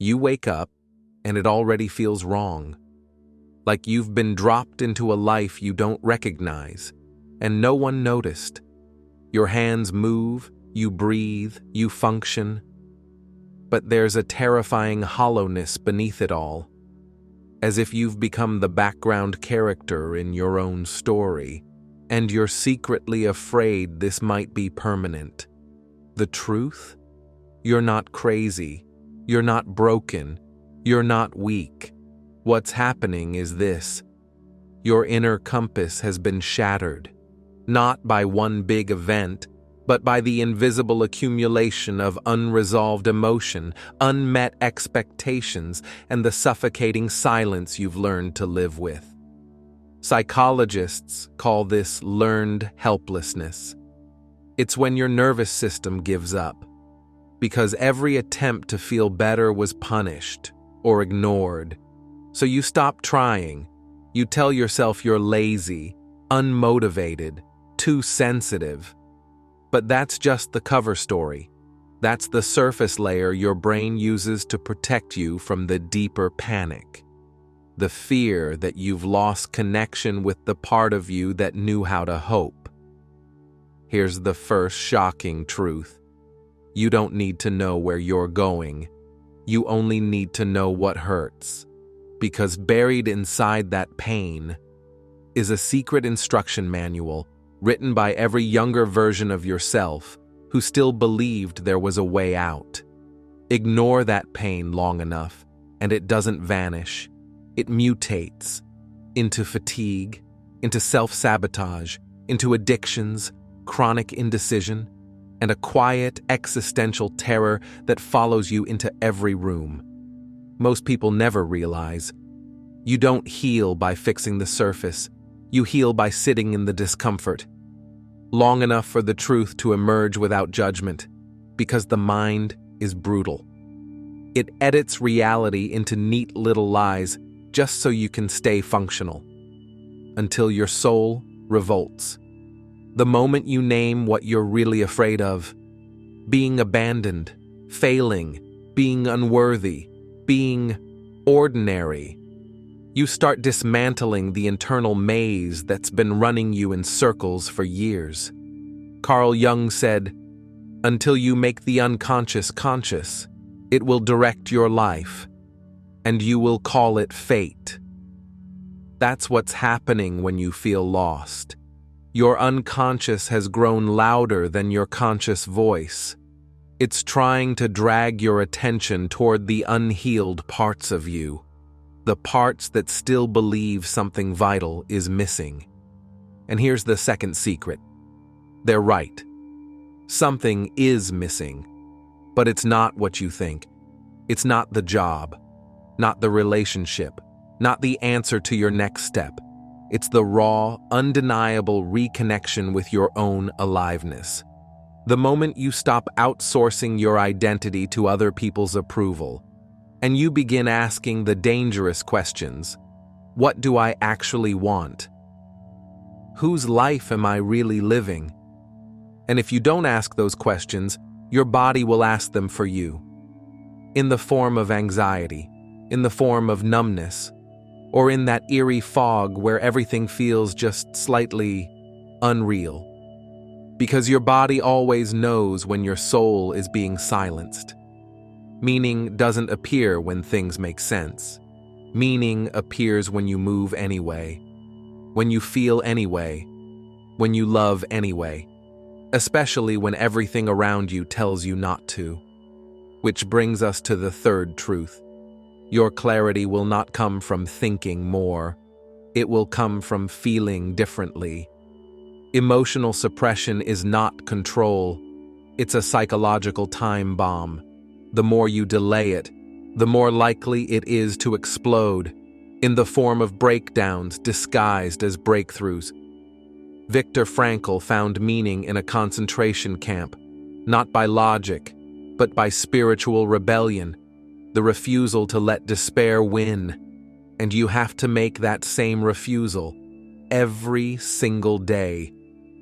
You wake up, and it already feels wrong. Like you've been dropped into a life you don't recognize, and no one noticed. Your hands move, you breathe, you function. But there's a terrifying hollowness beneath it all, as if you've become the background character in your own story, and you're secretly afraid this might be permanent. The truth? You're not crazy. You're not broken. You're not weak. What's happening is this. Your inner compass has been shattered, not by one big event, but by the invisible accumulation of unresolved emotion, unmet expectations, and the suffocating silence you've learned to live with. Psychologists call this learned helplessness. It's when your nervous system gives up, because every attempt to feel better was punished or ignored. So you stop trying. You tell yourself you're lazy, unmotivated, too sensitive. But that's just the cover story. That's the surface layer your brain uses to protect you from the deeper panic. The fear that you've lost connection with the part of you that knew how to hope. Here's the first shocking truth. You don't need to know where you're going. You only need to know what hurts. Because buried inside that pain is a secret instruction manual written by every younger version of yourself who still believed there was a way out. Ignore that pain long enough, and it doesn't vanish. It mutates into fatigue, into self-sabotage, into addictions, chronic indecision, and a quiet existential terror that follows you into every room. Most people never realize. You don't heal by fixing the surface. You heal by sitting in the discomfort. Long enough for the truth to emerge without judgment, because the mind is brutal. It edits reality into neat little lies just so you can stay functional. Until your soul revolts. The moment you name what you're really afraid of, being abandoned, failing, being unworthy, being ordinary, you start dismantling the internal maze that's been running you in circles for years. Carl Jung said, "Until you make the unconscious conscious, it will direct your life, and you will call it fate." That's what's happening when you feel lost. Your unconscious has grown louder than your conscious voice. It's trying to drag your attention toward the unhealed parts of you, the parts that still believe something vital is missing. And here's the second secret. They're right. Something is missing, but it's not what you think. It's not the job, not the relationship, not the answer to your next step. It's the raw, undeniable reconnection with your own aliveness. The moment you stop outsourcing your identity to other people's approval, and you begin asking the dangerous questions, what do I actually want? Whose life am I really living? And if you don't ask those questions, your body will ask them for you. In the form of anxiety, in the form of numbness, or in that eerie fog where everything feels just slightly unreal. Because your body always knows when your soul is being silenced. Meaning doesn't appear when things make sense. Meaning appears when you move anyway, when you feel anyway, when you love anyway, especially when everything around you tells you not to. Which brings us to the third truth. Your clarity will not come from thinking more. It will come from feeling differently. Emotional suppression is not control. It's a psychological time bomb. The more you delay it, the more likely it is to explode, in the form of breakdowns disguised as breakthroughs. Viktor Frankl found meaning in a concentration camp, not by logic, but by spiritual rebellion, the refusal to let despair win. And you have to make that same refusal every single day.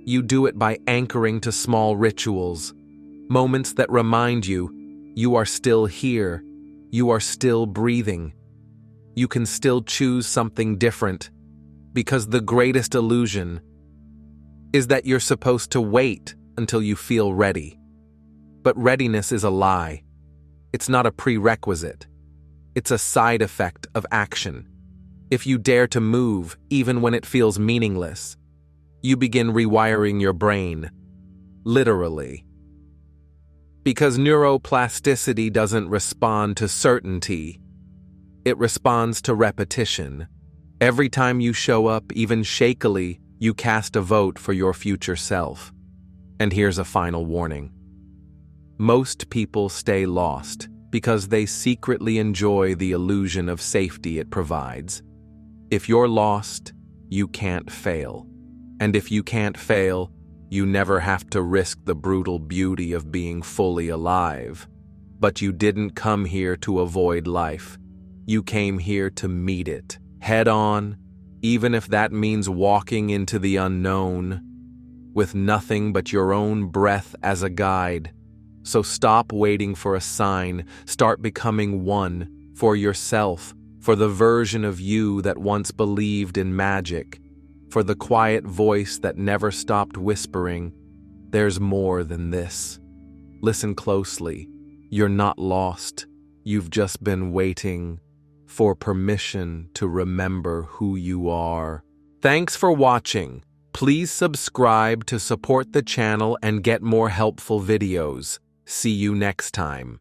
You do it by anchoring to small rituals, moments that remind you you are still here, you are still breathing. You can still choose something different, because the greatest illusion is that you're supposed to wait until you feel ready. But readiness is a lie. It's not a prerequisite. It's a side effect of action. If you dare to move, even when it feels meaningless, you begin rewiring your brain, literally. Because neuroplasticity doesn't respond to certainty. It responds to repetition. Every time you show up, even shakily, you cast a vote for your future self. And here's a final warning. Most people stay lost because they secretly enjoy the illusion of safety it provides. If you're lost, you can't fail. And if you can't fail, you never have to risk the brutal beauty of being fully alive. But you didn't come here to avoid life. You came here to meet it, head on, even if that means walking into the unknown, with nothing but your own breath as a guide. So stop waiting for a sign, start becoming one, for yourself, for the version of you that once believed in magic, for the quiet voice that never stopped whispering, "There's more than this." Listen closely. You're not lost. You've just been waiting for permission to remember who you are. Thanks for watching. Please subscribe to support the channel and get more helpful videos. See you next time.